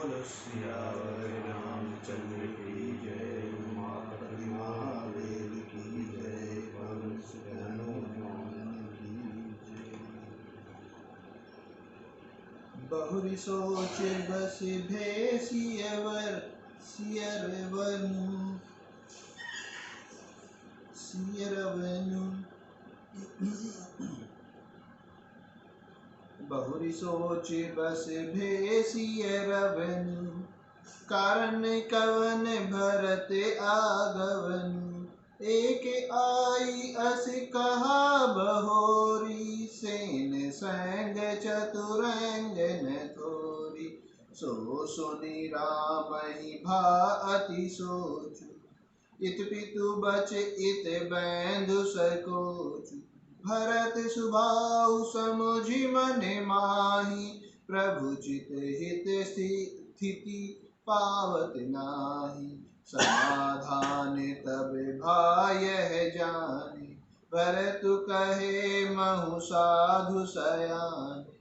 सियावर रामचंद्र की जय। माता महादेव की जय। पवन सुत हनुमान की जय। बहुरी सोच बस भेसियवर सियरवनु बहुरी सोच बस भेसियरवनु कारण कवन भरत आगवनु। एक आई अस कहा बहोरी सेन संग चतुरंगन थोरी। सो सुनि राम ही भा अति सोचु इत पितु बच इत बैंधु सकोचु। भरत सुभाउ समुझि मन माही प्रभु चित हित स्थिति पावत नाही। समाधान तब भाय जाने भरत कहे महु साधु सयाने।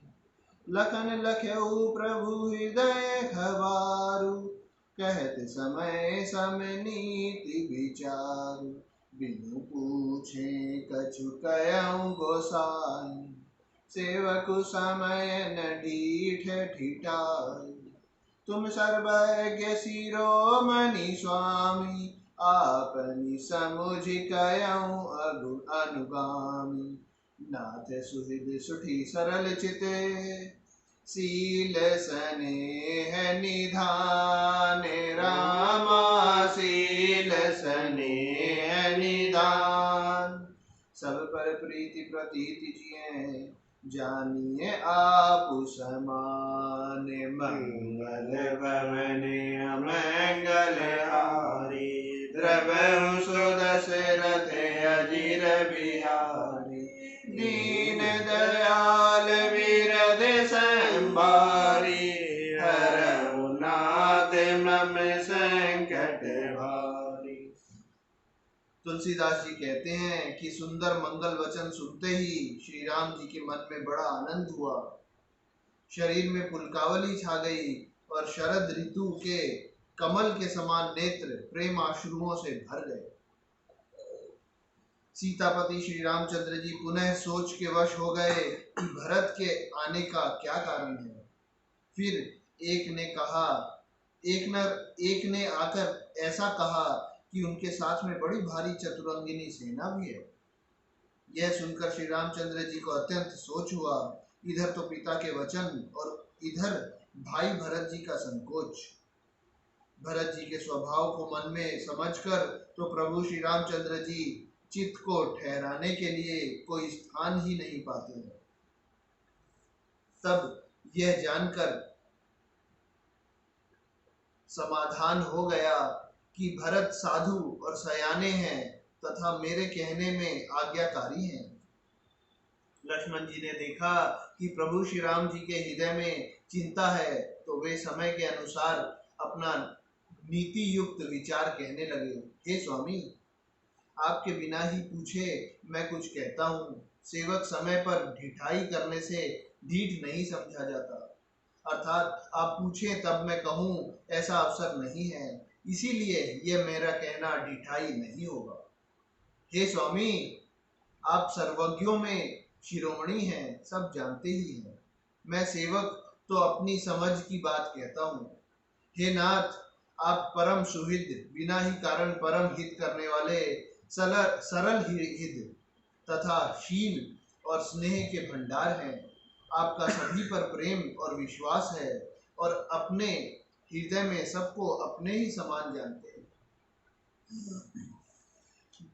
लखन लख्यऊ प्रभु हृदय खबारू कहत समय सम नीति विचारु। बिनु पूछे कछु कयऊँ गोसाई सेवकु समय न ढीठ ठिठाई। तुम सर्वज्ञ शिरोमणि स्वामी आपनि समुझि कयऊँ अनुगामी। नाथ सुहृद सुठी सरल चिते शील स्नेह निधान रामा शील स्नेह निधान। सब पर प्रीति प्रतीति जिए जानिए आप समान। मंगल भवन अमंगल हारी द्रवहु सुदशरथ अजिर बिहारी। दीन दयाल विरद संभारी हरहु नाथ मम संकट भारी। तुलसीदास जी कहते हैं कि सुंदर मंगल वचन सुनते ही श्री राम जी के मन में बड़ा आनंद हुआ। शरीर में पुलकावली छा गई और शरद ऋतु के कमल के समान नेत्र प्रेम आश्रुओं से भर गए। सीतापति श्री रामचंद्र जी पुनः सोच के वश हो गए कि भरत के आने का क्या कारण है। फिर एक ने आकर ऐसा कहा कि उनके साथ में बड़ी भारी चतुरंगिनी सेना भी है। यह सुनकर श्री रामचंद्र जी को अत्यंत सोच हुआ। इधर तो पिता के वचन और इधर भाई भरत जी का संकोच। भरत जी के स्वभाव को मन में समझकर तो प्रभु श्री रामचंद्र जी चित्त को ठहराने के लिए कोई स्थान ही नहीं पाते हैं। तब यह जानकर समाधान हो गया कि भरत साधु और सयाने हैं तथा मेरे कहने में आज्ञाकारी हैं। लक्ष्मण जी ने देखा कि प्रभु श्री राम जी के हृदय में चिंता है तो वे समय के अनुसार अपना नीति युक्त विचार कहने लगे। हे स्वामी, आपके बिना ही पूछे मैं कुछ कहता हूँ। सेवक समय पर ढिठाई करने से ढीठ नहीं समझा जाता, अर्थात आप पूछें तब मैं कहूँ ऐसा अवसर नहीं है। इसीलिए यह मेरा कहना ढिठाई नहीं होगा। हे स्वामी, आप सर्वज्ञों में शिरोमणि हैं, सब जानते ही हैं। मैं सेवक तो अपनी समझ की बात कहता हूँ। हे नाथ, आप परम सुहृद, बिना ही कारण परम हित करने वाले, सरल हित तथा शील और स्नेह के भंडार हैं। आपका सभी पर प्रेम और विश्वास है और अपने हृदय में सबको अपने ही समान जानते हैं।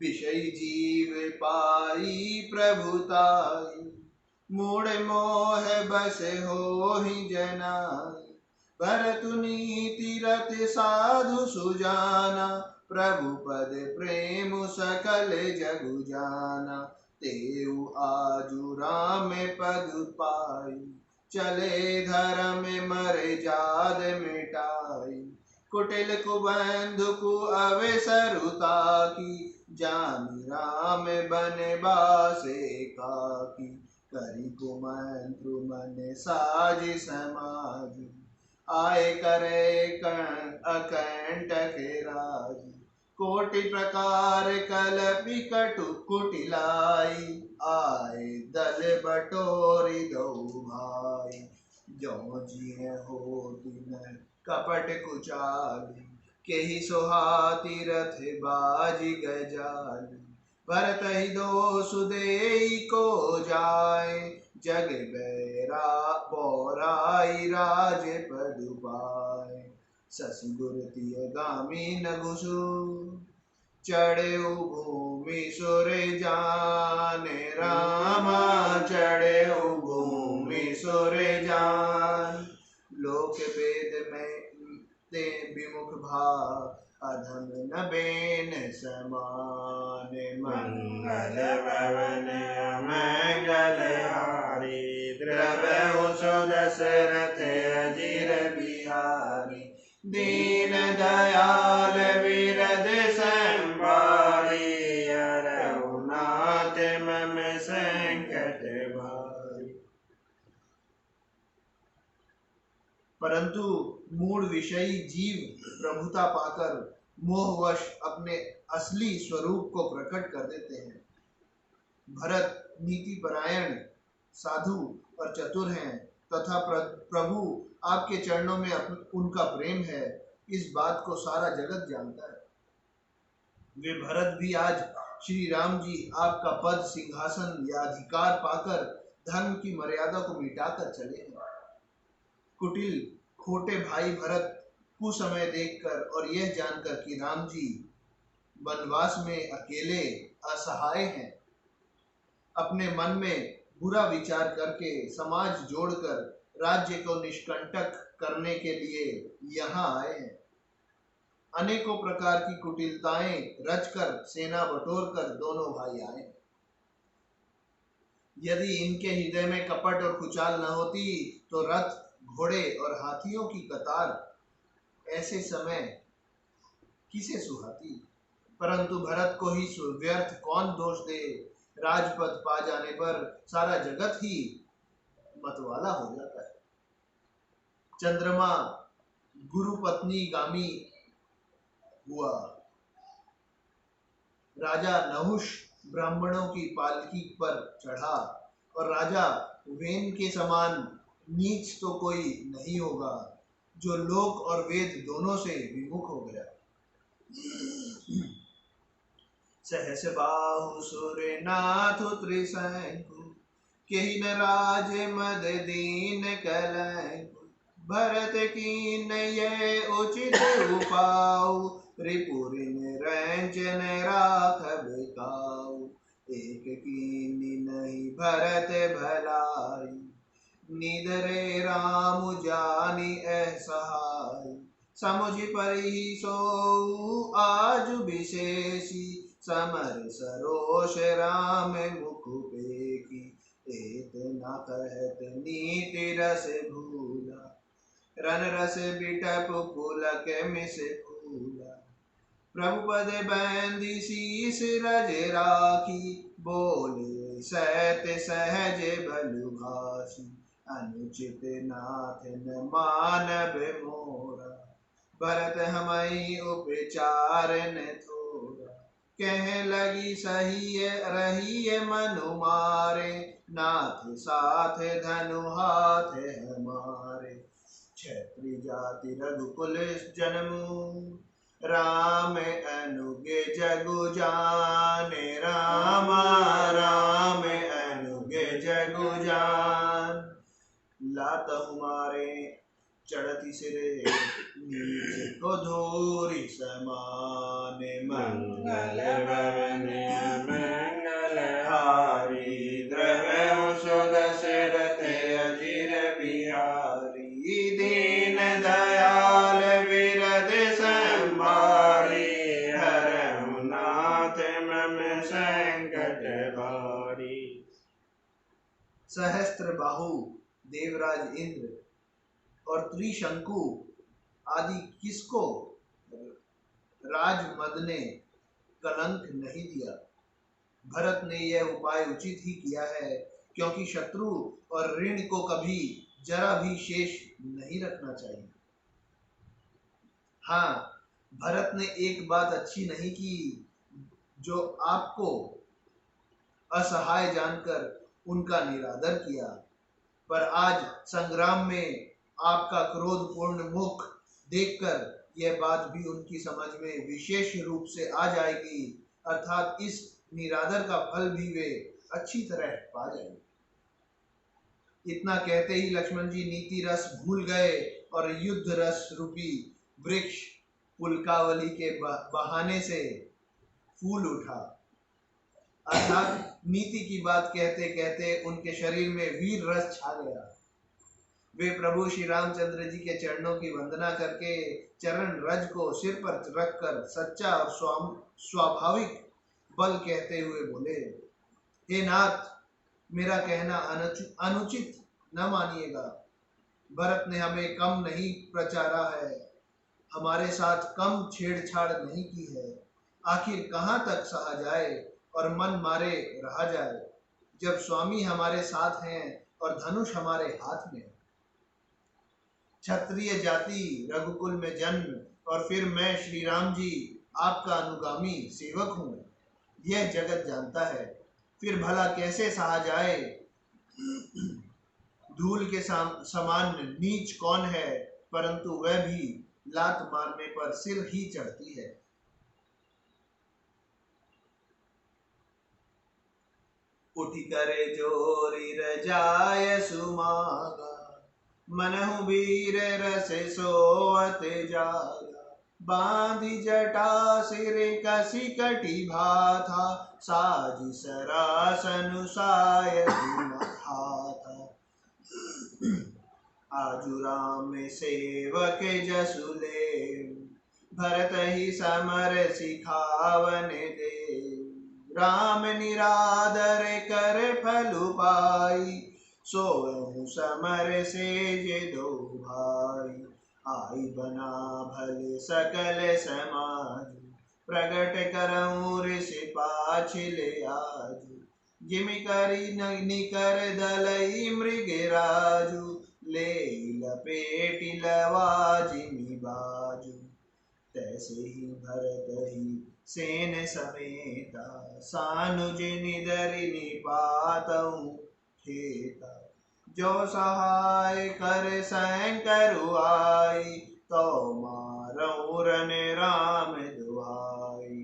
विषय जीव पाई प्रभुताई मूढ़ मोह बस हो ही जनाई। भरतु नीति रत साधु सुजाना प्रभु पद प्रेम सकल जगु जाना। तेउ आजु राम पद पाई चले धर्म मरे जाद मिटाई। कुटिल कुबंधु कु अवसरुता की जानी राम बन बासे काकी। करी कुमंत्रु मन साज समाज आए करे अकंटक राज, कोटि प्रकार कल विकटु कुटिलाई, आए दल बटोरी दो भाई, जो जिए हो दिन कपट कुचाली, केहि सोहाती रथ बाजी गजाली, भरत ही दो सुदेई को जाए, जग बैरा बोराई राज पदुपाय, शशि गुरतिय गामी न घुसु, चढ़े भूमि सुर जान, रामा चढ़े भूमि सुर जान, लोक वेद में ते विमुख भाव, अधम न बेन समान, मंगल भवन अमंगल हारी, द्रवहु सुदशरथ अजिर बिहारी, दीन दयाल विरद संभारी, हरहु नाथ मम संकट भारी। परंतु मूढ़ विषयी जीव प्रभुता पाकर मोहवश अपने असली स्वरूप को प्रकट कर देते हैं। भरत नीति परायण, साधु और चतुर हैं तथा प्रभु आपके चरणों में उनका प्रेम है, इस बात को सारा जगत जानता है। वे भरत भी आज श्री राम जी आपका पद, सिंहासन या अधिकार पाकर धर्म की मर्यादा को मिटाकर चले हैं। कुटिल खोटे भाई भरत कुसमय देखकर और यह जानकर कि राम जी वनवास में अकेले असहाय हैं, अपने मन में बुरा विचार करके समाज जोड़कर राज्य को निष्कंटक करने के लिए यहाँ आए हैं। अनेकों प्रकार की कुटिलताएं रचकर सेना बटोर कर दोनों भाई आए। यदि इनके हृदय में कपट और कुचाल न होती तो रथ, घोड़े और हाथियों की कतार ऐसे समय किसे सुहाती। परंतु भरत को ही व्यर्थ कौन दोष दे, राजपद पा जाने पर सारा जगत ही मतवाला हो जाता है। चंद्रमा गुरु पत्नी गामी हुआ, राजा नहुष ब्राह्मणों की पालकी पर चढ़ा, और राजा वेन के समान नीच तो कोई नहीं होगा जो लोक और वेद दोनों से विमुख हो गया। सहस बाहु सुर नाथ त्रिशंकु, केहि न राज मद दीन कलंकु, भरत कीन ये उचित उपाउ, त्रिपुरिन रंजन राखब काऊ, एक कीनी नहीं भरत भलाई, निदरे राम जानी असहाय, समुझ परिहि सो आज विशेषी, समर सरोष राम मुख पेखी, एत न कहत नीति रस भूला, रन रस बिटप पुलक मिस फूला, प्रभुपद बैंदी शीस रज राखी, बोले सत सहज बलु भाषी, अनुचित नाथ न मानव मोरा, भरत हमई उपचार न थोरा, कह लगी सही रही मनु मारे, नाथ साथ धनु हाथ हमारे, क्षत्रिय जाति रघुकुल जन्मु, राम अनुग जगु जाने, रामा राम अनुग जगु जान, लात हमारे चढ़ती सिरे, नीच को धूरी समान, मंगल भवन मंगल हारी, द्रव्य सुदशरथ अजिर बिहारी, दीन दयाल विरद संभारी, हरहु नाथ मम संकट भारी। सहस्त्र बाहु देवराज इंद्र और त्रिशंकु आदि किसको राजमद ने कलंक नहीं दिया। भरत ने यह उपाय उचित ही किया है, क्योंकि शत्रु और ऋण को कभी जरा भी शेष नहीं रखना चाहिए। हाँ, भरत ने एक बात अच्छी नहीं की, जो आपको असहाय जानकर उनका निरादर किया। पर आज संग्राम में आपका क्रोधपूर्ण मुख देखकर यह बात भी उनकी समझ में विशेष रूप से आ जाएगी, अर्थात इस निरादर का फल भी वे अच्छी तरह पा जाएंगे। इतना कहते ही लक्ष्मण जी नीति रस भूल गए और युद्ध रस रूपी वृक्ष पुलकावली के बहाने से फूल उठा, अर्थात नीति की बात कहते कहते उनके शरीर में वीर रस छा गया। वे प्रभु श्री रामचंद्र जी के चरणों की वंदना करके चरण रज को सिर पर रखकर सच्चा और स्वाभाविक बल कहते हुए बोले, हे नाथ, मेरा कहना अनुचित न मानिएगा। भरत ने हमें कम नहीं प्रचारा है, हमारे साथ कम छेड़छाड़ नहीं की है। आखिर कहाँ तक सहा जाए और मन मारे रहा जाए, जब स्वामी हमारे साथ हैं और धनुष हमारे हाथ में। क्षत्रिय जाति, रघुकुल में जन्म और फिर मैं श्री राम जी आपका अनुगामी सेवक हूँ, यह जगत जानता है। फिर भला कैसे सहा जाए। धूल के समान नीच कौन है, परंतु वह भी लात मारने पर सिर ही चढ़ती है। उठी करे जोरी रजाय सुमागा, मनहु वीर रस सोवत जागा। बांधी जटा सिर कसी कटी भाथा, साजी सरासनु साय था। आजु राम सेवक जसुले, भरत ही समर सिखावन दे। राम निरादर कर फल पाई, सोहु समर से जे दो भाई। आई बना भल सकल समाज, प्रगट करऊँ ऋषि पाछिले आज। जिमि करी निकर दलई मृगराजु, ले लपेटि लवा जिमि बाजु। तैसे ही भरत ही सेन समेता, सानुज निदरि निपातउ खेता। जो सहाय कर शंकर आई, तो मारऊ रन राम दुहाई।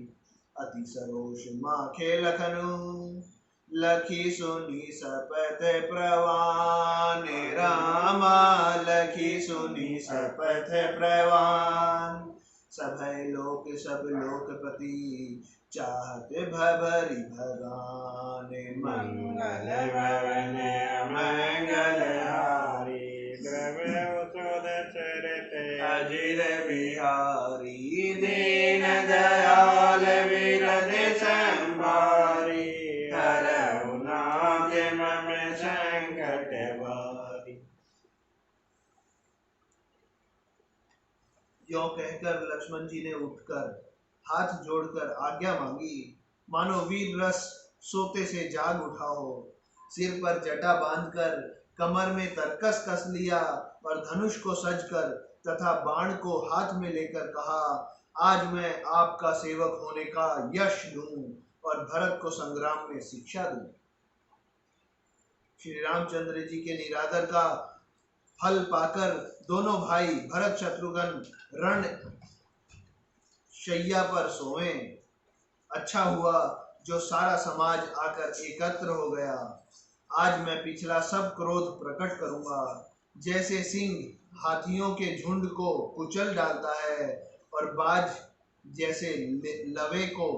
अति सरोष माखे लखनऊ, लखी सुनी सपथ प्रवान। रामा लखी सुनी सपथ प्रवान। सभय लोक सब लोकपति, चाहत भभरि भगान। मंगल भवन मंगल हारी, अजिर बिहारी। दीन दयाल विरद संभारी, हरऊ नाथ मम संकट भारी। यो कहकर लक्ष्मण जी ने उठकर हाथ जोड़कर आज्ञा मांगी, मानो वीर रस सोते से जाग उठा हो। सिर पर जटा बांधकर कमर में तरकस कस लिया और धनुष को सजकर तथा बाण को हाथ में लेकर कहा, आज मैं आपका सेवक होने का यश दूं और भरत को संग्राम में शिक्षा दूं। श्री रामचंद्र जी के निरादर का फल पाकर दोनों भाई भरत शत्रुघ्न रण शैया पर सोए। अच्छा हुआ जो सारा समाज आकर एकत्र हो गया। आज मैं पिछला सब क्रोध प्रकट करूंगा। जैसे सिंह हाथियों के झुंड को कुचल डालता है और बाज जैसे लवे को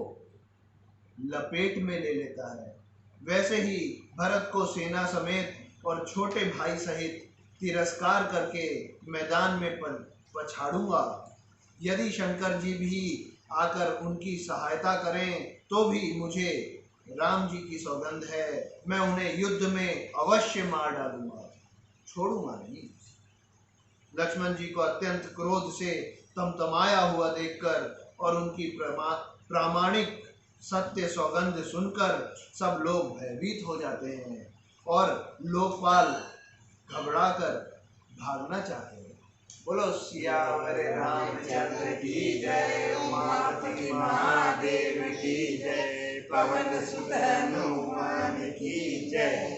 लपेट में ले लेता है, वैसे ही भरत को सेना समेत और छोटे भाई सहित तिरस्कार करके मैदान में पछाड़ूंगा। यदि शंकर जी भी आकर उनकी सहायता करें तो भी मुझे राम जी की सौगंध है, मैं उन्हें युद्ध में अवश्य मार डालूंगा, छोड़ूंगा नहीं। लक्ष्मण जी को अत्यंत क्रोध से तमतमाया हुआ देखकर और उनकी प्रामाणिक सत्य सौगंध सुनकर सब लोग भयभीत हो जाते हैं और लोकपाल घबराकर भागना चाहते हैं। बोलो सियावर रामचंद्र की जय, उमापति महादेव की जय, पवन सुत हनुमान की जय।